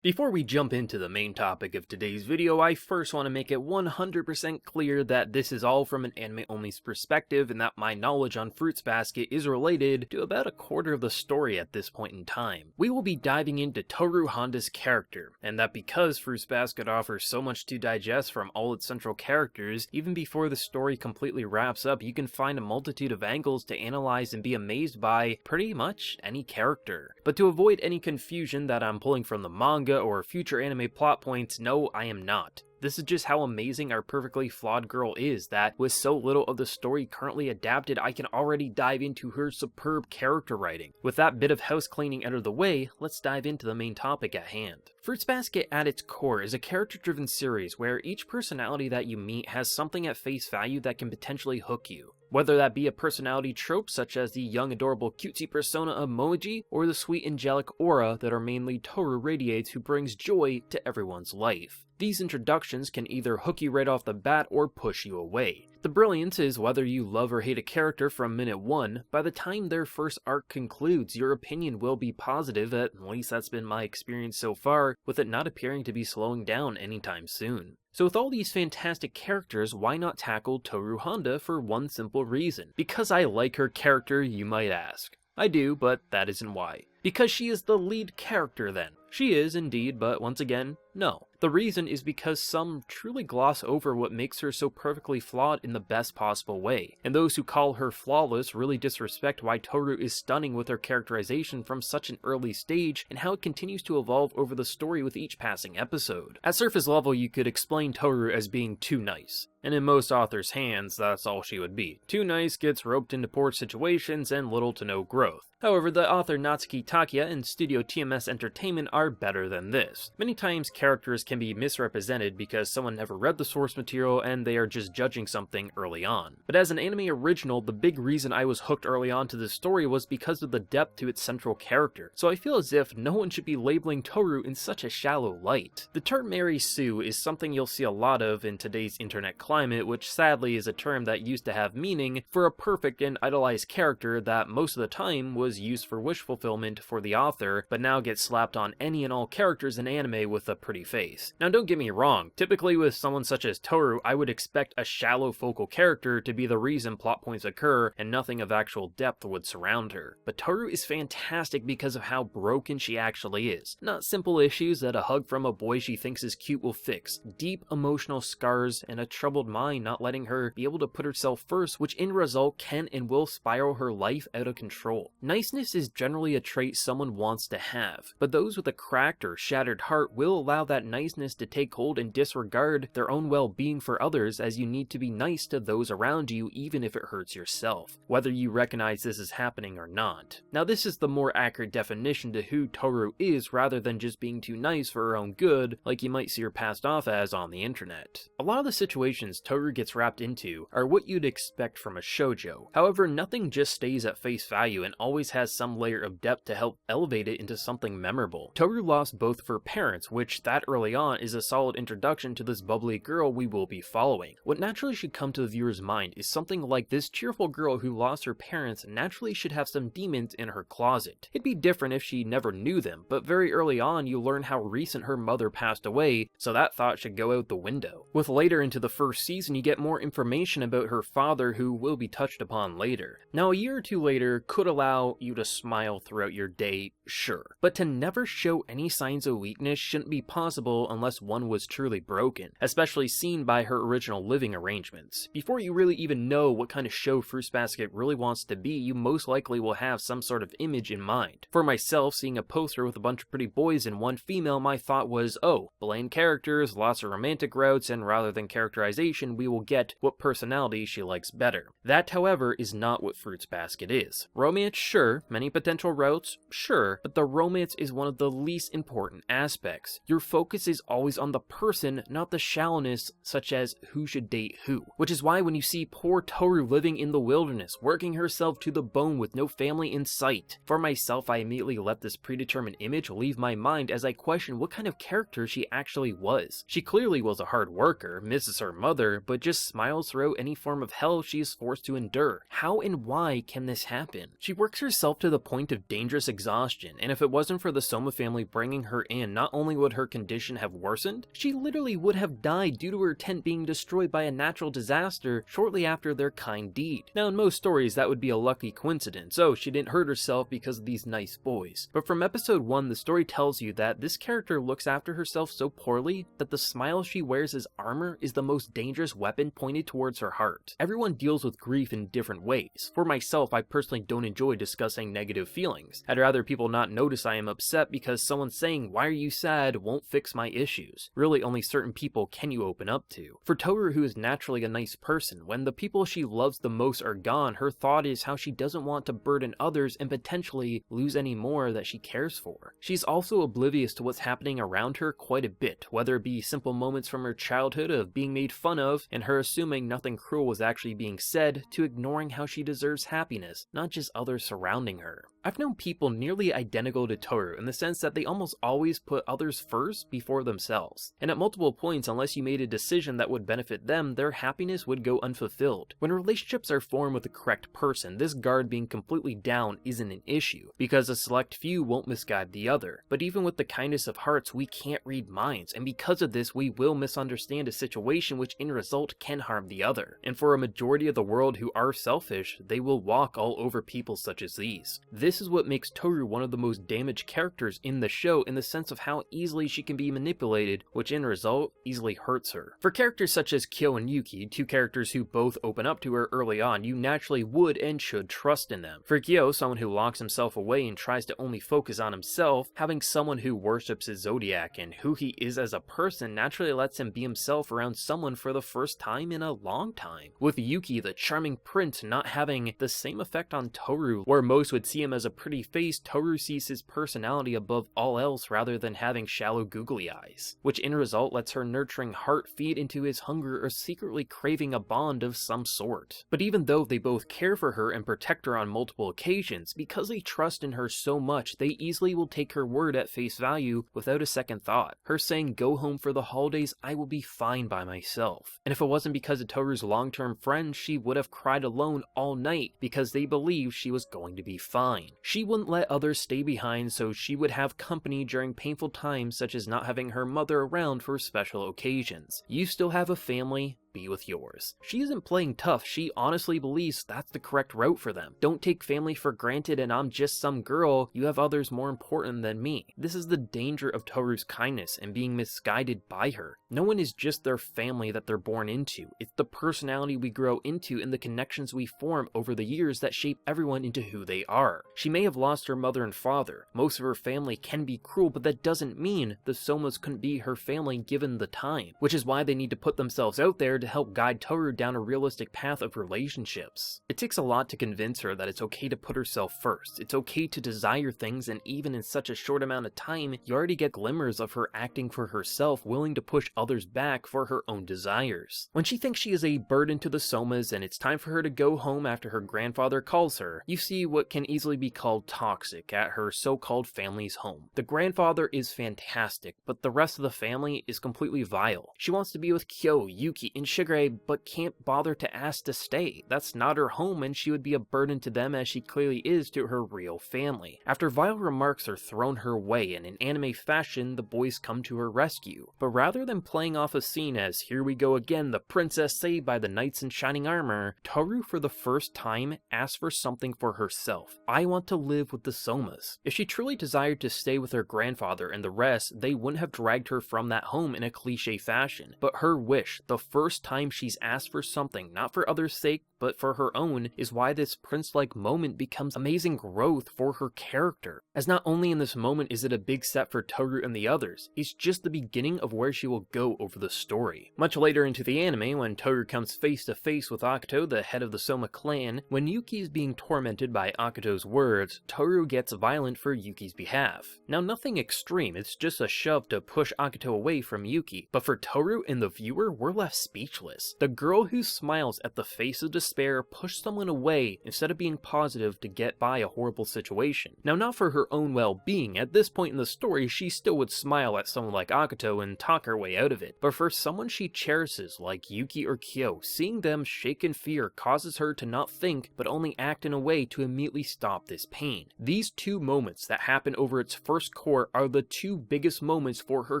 Before we jump into the main topic of today's video, I first want to make it 100% clear that this is all from an anime-only perspective and that my knowledge on Fruits Basket is related to about a quarter of the story at this point in time. We will be diving into Tohru Honda's character, and that because Fruits Basket offers so much to digest from all its central characters, even before the story completely wraps up, you can find a multitude of angles to analyze and be amazed by pretty much any character. But to avoid any confusion that I'm pulling from the manga or future anime plot points, no, I am not. This is just how amazing our perfectly flawed girl is, that with so little of the story currently adapted, I can already dive into her superb character writing. With that bit of house cleaning out of the way, let's dive into the main topic at hand. Fruits Basket at its core is a character-driven series where each personality that you meet has something at face value that can potentially hook you. Whether that be a personality trope such as the young adorable cutesy persona of Moji, or the sweet angelic aura that our mainly Tohru radiates who brings joy to everyone's life. These introductions can either hook you right off the bat or push you away. The brilliance is whether you love or hate a character from minute one, by the time their first arc concludes, your opinion will be positive, at least that's been my experience so far, with it not appearing to be slowing down anytime soon. So with all these fantastic characters, why not tackle Tohru Honda for one simple reason? Because I like her character, you might ask. I do, but that isn't why. Because she is the lead character then. She is indeed, but once again, no. The reason is because some truly gloss over what makes her so perfectly flawed in the best possible way, and those who call her flawless really disrespect why Tohru is stunning with her characterization from such an early stage and how it continues to evolve over the story with each passing episode. At surface level, you could explain Tohru as being too nice, and in most authors' hands, that's all she would be. Too nice, gets roped into poor situations, and little to no growth. However, the author Natsuki Takia and Studio TMS Entertainment are better than this. Many times characters can be misrepresented because someone never read the source material and they are just judging something early on. But as an anime original, the big reason I was hooked early on to this story was because of the depth to its central character, so I feel as if no one should be labeling Tohru in such a shallow light. The term Mary Sue is something you'll see a lot of in today's internet climate, which sadly is a term that used to have meaning for a perfect and idolized character that most of the time was used for wish fulfillment for the author, but now gets slapped on any and all characters in anime with a pretty face. Now don't get me wrong, typically with someone such as Tohru, I would expect a shallow focal character to be the reason plot points occur and nothing of actual depth would surround her. But Tohru is fantastic because of how broken she actually is. Not simple issues that a hug from a boy she thinks is cute will fix. Deep emotional scars and a troubled mind not letting her be able to put herself first, which in result can and will spiral her life out of control. Niceness is generally a trait someone wants to have, but those with a cracked or shattered heart will allow that niceness to take hold and disregard their own well-being for others, as you need to be nice to those around you even if it hurts yourself, whether you recognize this is happening or not. Now this is the more accurate definition to who Tohru is rather than just being too nice for her own good like you might see her passed off as on the internet. A lot of the situations Tohru gets wrapped into are what you'd expect from a shoujo. However, nothing just stays at face value and always has some layer of depth to help elevate it into something memorable. Tohru lost both of her parents, which that early on is a solid introduction to this bubbly girl we will be following. What naturally should come to the viewer's mind is something like this cheerful girl who lost her parents naturally should have some demons in her closet. It'd be different if she never knew them, but very early on you learn how recent her mother passed away, so that thought should go out the window. With later into the first season you get more information about her father, who will be touched upon later. Now a year or two later could allow you to smile throughout your day, sure, but to never show any signs of weakness shouldn't be possible unless one was truly broken, especially seen by her original living arrangements. Before you really even know what kind of show Fruits Basket really wants to be, you most likely will have some sort of image in mind. For myself, seeing a poster with a bunch of pretty boys and one female, my thought was, oh, bland characters, lots of romantic routes, and rather than characterization, we will get what personality she likes better. That, however, is not what Fruits Basket is. Romance, sure, many potential routes, sure, but the romance is one of the least important aspects. Your focus is always on the person, not the shallowness, such as who should date who. Which is why when you see poor Tohru living in the wilderness, working herself to the bone with no family in sight, for myself I immediately let this predetermined image leave my mind as I question what kind of character she actually was. She clearly was a hard worker, misses her mother, but just smiles throughout any form of hell she is forced to endure. How and why can this happen? She works herself to the point of dangerous exhaustion, and if it wasn't for the Soma family family bringing her in, not only would her condition have worsened, she literally would have died due to her tent being destroyed by a natural disaster shortly after their kind deed. Now in most stories that would be a lucky coincidence, oh she didn't hurt herself because of these nice boys. But from episode 1 the story tells you that this character looks after herself so poorly that the smile she wears as armor is the most dangerous weapon pointed towards her heart. Everyone deals with grief in different ways. For myself, I personally don't enjoy discussing negative feelings. I'd rather people not notice I am upset because someone saying why are you sad won't fix my issues. Really only certain people can you open up to. For Tohru, who is naturally a nice person, when the people she loves the most are gone, her thought is how she doesn't want to burden others and potentially lose any more that she cares for. She's also oblivious to what's happening around her quite a bit, whether it be simple moments from her childhood of being made fun of and her assuming nothing cruel was actually being said, to ignoring how she deserves happiness, not just others surrounding her. I've known people nearly identical to Tohru in the sense that they almost always put others first before themselves, and at multiple points unless you made a decision that would benefit them, their happiness would go unfulfilled. When relationships are formed with the correct person, this guard being completely down isn't an issue, because a select few won't misguide the other. But even with the kindest of hearts, we can't read minds, and because of this we will misunderstand a situation which in result can harm the other. And for a majority of the world who are selfish, they will walk all over people such as these. This is what makes Tohru one of the most damaged characters in the show in the sense of how easily she can be manipulated, which in result easily hurts her. For characters such as Kyo and Yuki, two characters who both open up to her early on, you naturally would and should trust in them. For Kyo, someone who locks himself away and tries to only focus on himself, having someone who worships his zodiac and who he is as a person naturally lets him be himself around someone for the first time in a long time. With Yuki, the charming prince, not having the same effect on Tohru, where most would see him as a pretty face, Tohru sees his personality above all else rather than having shallow googly eyes, which in result lets her nurturing heart feed into his hunger or secretly craving a bond of some sort. But even though they both care for her and protect her on multiple occasions, because they trust in her so much, they easily will take her word at face value without a second thought. Her saying, "Go home for the holidays, I will be fine by myself." And if it wasn't because of Tohru's long-term friends, she would have cried alone all night because they believed she was going to be fine. She wouldn't let others stay behind, so she would have company during painful times such as not having her mother around for special occasions. You still have a family, be with yours. She isn't playing tough, she honestly believes that's the correct route for them. Don't take family for granted and I'm just some girl, you have others more important than me. This is the danger of Tohru's kindness and being misguided by her. No one is just their family that they're born into. It's the personality we grow into and the connections we form over the years that shape everyone into who they are. She may have lost her mother and father. Most of her family can be cruel, but that doesn't mean the Somas couldn't be her family given the time, which is why they need to put themselves out there to help guide Tohru down a realistic path of relationships. It takes a lot to convince her that it's okay to put herself first. It's okay to desire things, and even in such a short amount of time, you already get glimmers of her acting for herself, willing to push others back for her own desires. When she thinks she is a burden to the Somas and it's time for her to go home after her grandfather calls her, you see what can easily be called toxic at her so-called family's home. The grandfather is fantastic, but the rest of the family is completely vile. She wants to be with Kyo, Yuki, and Shigure, but can't bother to ask to stay. That's not her home and she would be a burden to them as she clearly is to her real family. After vile remarks are thrown her way and in anime fashion, the boys come to her rescue. But rather than playing off a scene as here we go again, the princess saved by the knights in shining armor, Tohru for the first time asks for something for herself. I want to live with the Somas. If she truly desired to stay with her grandfather and the rest, they wouldn't have dragged her from that home in a cliche fashion. But her wish, the first time she's asked for something, not for others' sake, but for her own, is why this prince-like moment becomes amazing growth for her character. As not only in this moment is it a big step for Tohru and the others, it's just the beginning of where she will go over the story. Much later into the anime, when Tohru comes face to face with Akito, the head of the Soma clan, when Yuki is being tormented by Akito's words, Tohru gets violent for Yuki's behalf. Now nothing extreme, it's just a shove to push Akito away from Yuki, but for Tohru and the viewer, we're left speechless. speechless. The girl who smiles at the face of despair pushed someone away instead of being positive to get by a horrible situation. Now, not for her own well-being, at this point in the story she still would smile at someone like Akito and talk her way out of it, but for someone she cherishes like Yuki or Kyo, seeing them shake in fear causes her to not think but only act in a way to immediately stop this pain. These two moments that happen over its first core are the two biggest moments for her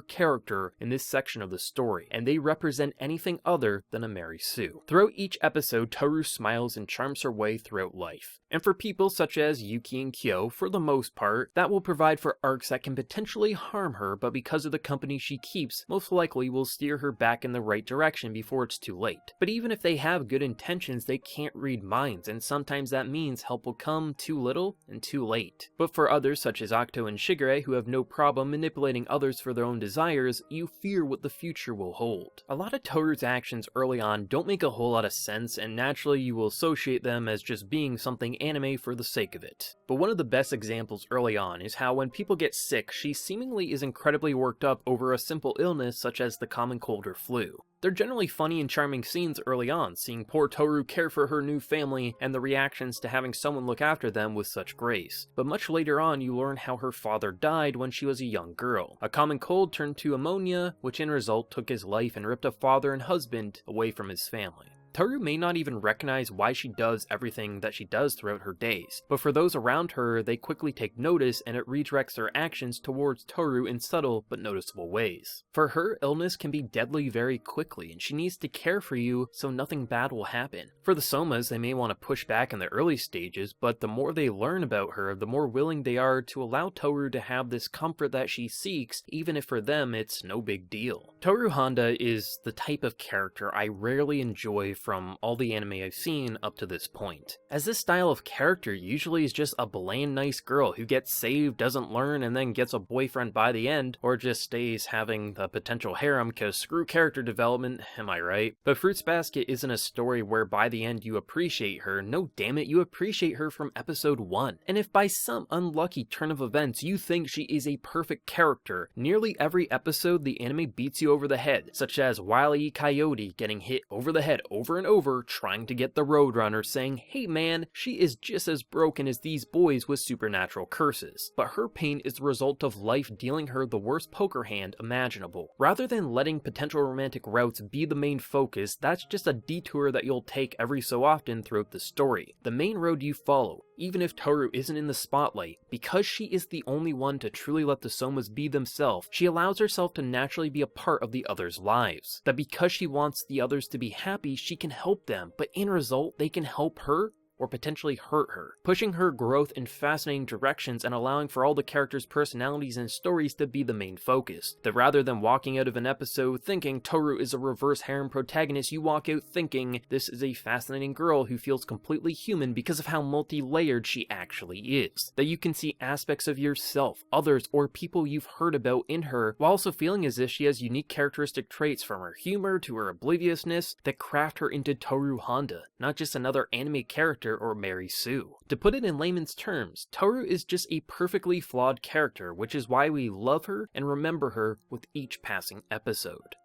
character in this section of the story, and they represent anything other than a Mary Sue. Throughout each episode, Tohru smiles and charms her way throughout life. And for people such as Yuki and Kyo, for the most part, that will provide for arcs that can potentially harm her, but because of the company she keeps, most likely will steer her back in the right direction before it's too late. But even if they have good intentions, they can't read minds, and sometimes that means help will come too little and too late. But for others such as Akito and Shigure, who have no problem manipulating others for their own desires, you fear what the future will hold. A lot of Tohru's actions early on don't make a whole lot of sense, and naturally you will associate them as just being something anime for the sake of it. But one of the best examples early on is how when people get sick, she seemingly is incredibly worked up over a simple illness such as the common cold or flu. They're generally funny and charming scenes early on, seeing poor Tohru care for her new family and the reactions to having someone look after them with such grace. But much later on you learn how her father died when she was a young girl. A common cold turned to pneumonia, which in result took his life and ripped a father and husband away from his family. Tohru may not even recognize why she does everything that she does throughout her days, but for those around her, they quickly take notice and it redirects their actions towards Tohru in subtle but noticeable ways. For her, illness can be deadly very quickly, and she needs to care for you so nothing bad will happen. For the Somas, they may want to push back in the early stages, but the more they learn about her, the more willing they are to allow Tohru to have this comfort that she seeks, even if for them it's no big deal. Tohru Honda is the type of character I rarely enjoy from all the anime I've seen up to this point, as this style of character usually is just a bland nice girl who gets saved, doesn't learn, and then gets a boyfriend by the end, or just stays having a potential harem cause screw character development, am I right? But Fruits Basket isn't a story where by the end you appreciate her. No, damn it, you appreciate her from episode 1. And if by some unlucky turn of events you think she is a perfect character, nearly every episode the anime beats you over the head, such as Wile E. Coyote getting hit over the head over and over trying to get the Roadrunner, saying, hey man, she is just as broken as these boys with supernatural curses. But her pain is the result of life dealing her the worst poker hand imaginable. Rather than letting potential romantic routes be the main focus, that's just a detour that you'll take every so often throughout the story. The main road you follow, even if Tohru isn't in the spotlight, because she is the only one to truly let the Somas be themselves, she allows herself to naturally be a part of the others' lives. That because she wants the others to be happy, she can help them, but in result, they can help her or potentially hurt her, pushing her growth in fascinating directions and allowing for all the characters' personalities and stories to be the main focus. That rather than walking out of an episode thinking Tohru is a reverse harem protagonist, you walk out thinking this is a fascinating girl who feels completely human because of how multi-layered she actually is. That you can see aspects of yourself, others, or people you've heard about in her, while also feeling as if she has unique characteristic traits from her humor to her obliviousness that craft her into Tohru Honda, not just another anime character or Mary Sue. To put it in layman's terms, Tohru is just a perfectly flawed character, which is why we love her and remember her with each passing episode.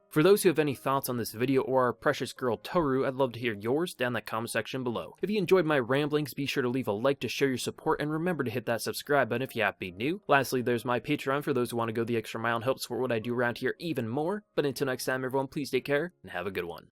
For those who have any thoughts on this video or our precious girl Tohru, I'd love to hear yours down in the comment section below. If you enjoyed my ramblings, be sure to leave a like to show your support, and remember to hit that subscribe button if you happen to be new. Lastly, there's my Patreon for those who want to go the extra mile and help support what I do around here even more. But until next time everyone, please take care and have a good one.